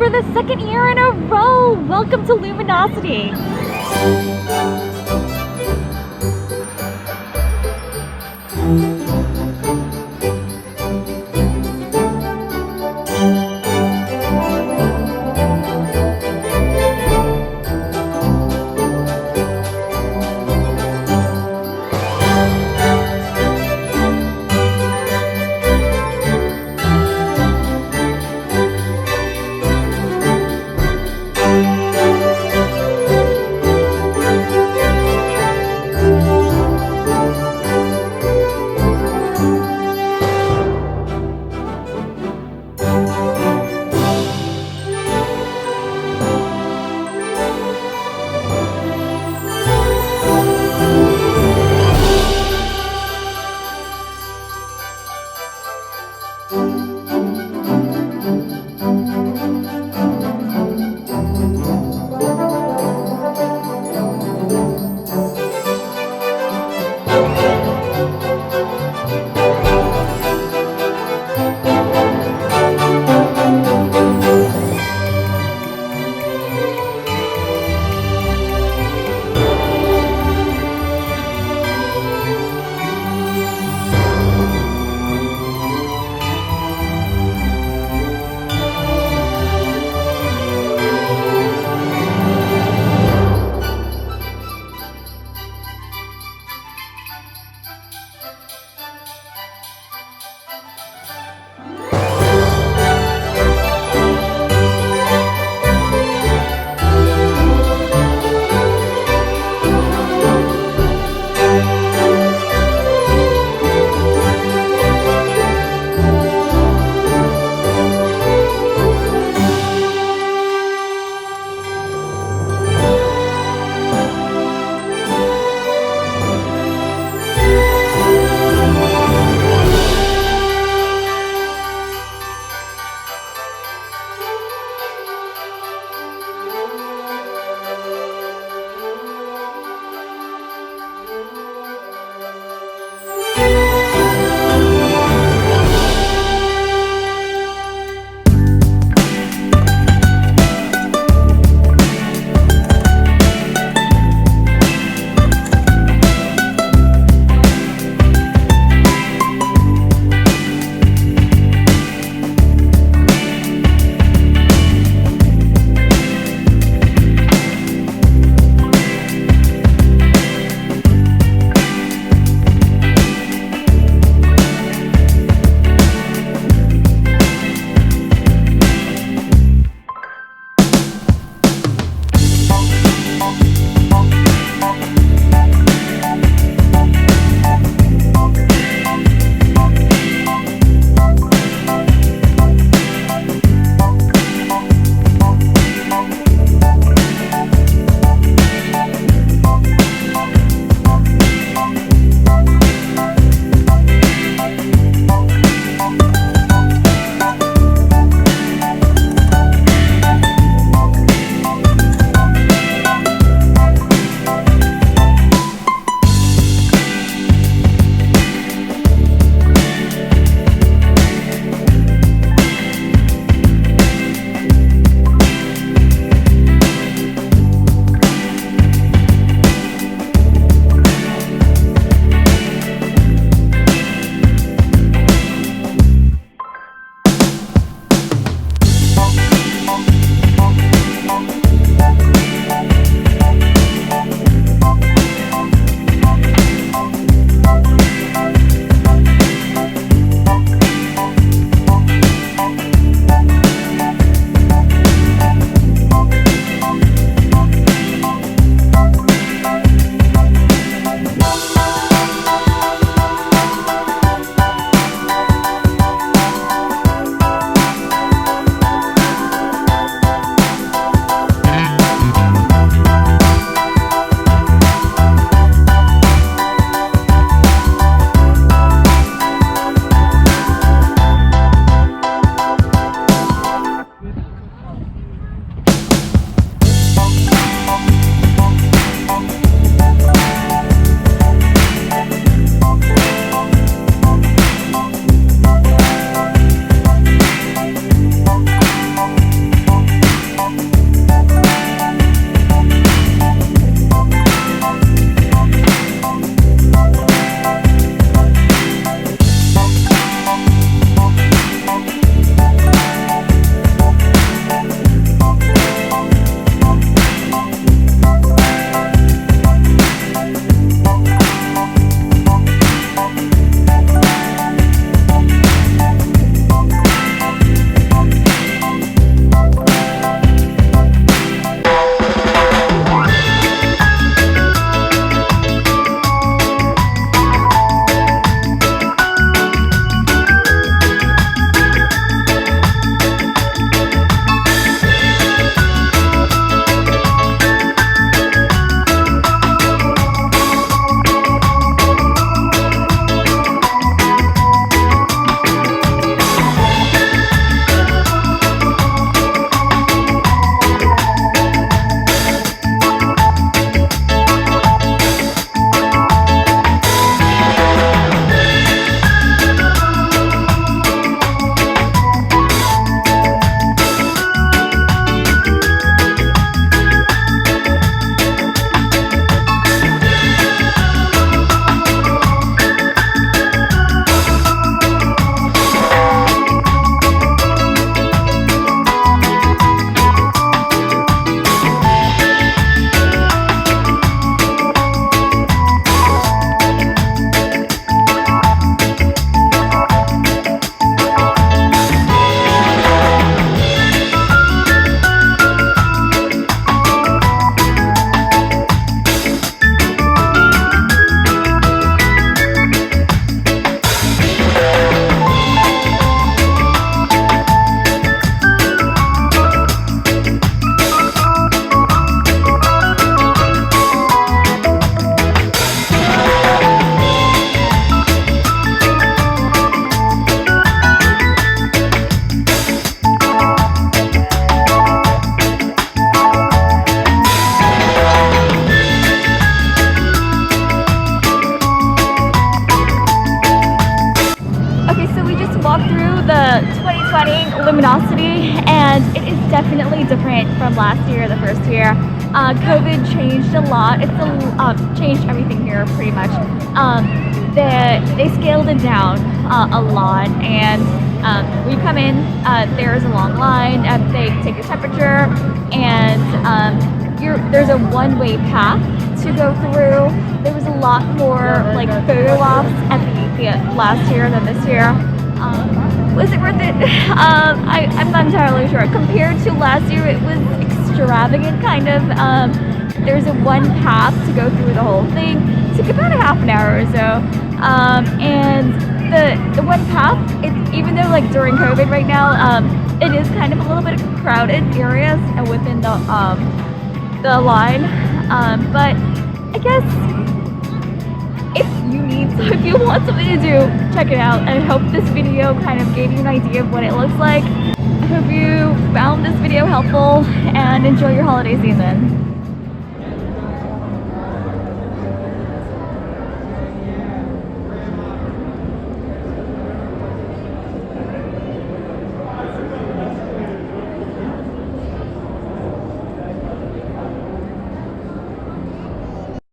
for the second year in a row. Welcome to LuminoCity. and it is definitely different from last year, the first year. COVID changed a lot. It's changed everything here pretty much. They scaled it down a lot, and when you come in, there's a long line. They take your temperature, and there's a one-way path to go through. There was a lot more like photo ops at the last year than this year. Was it worth it? I'm not entirely sure. Compared to last year, it was extravagant, kind of. There's a one path to go through the whole thing. It took about a half an hour or so. And the one path, even though like during COVID right now, it is kind of a little bit crowded areas within the line. But I guess if you want something to do, check it out. I hope this video kind of gave you an idea of what it looks like. I hope you found this video helpful and enjoy your holiday season.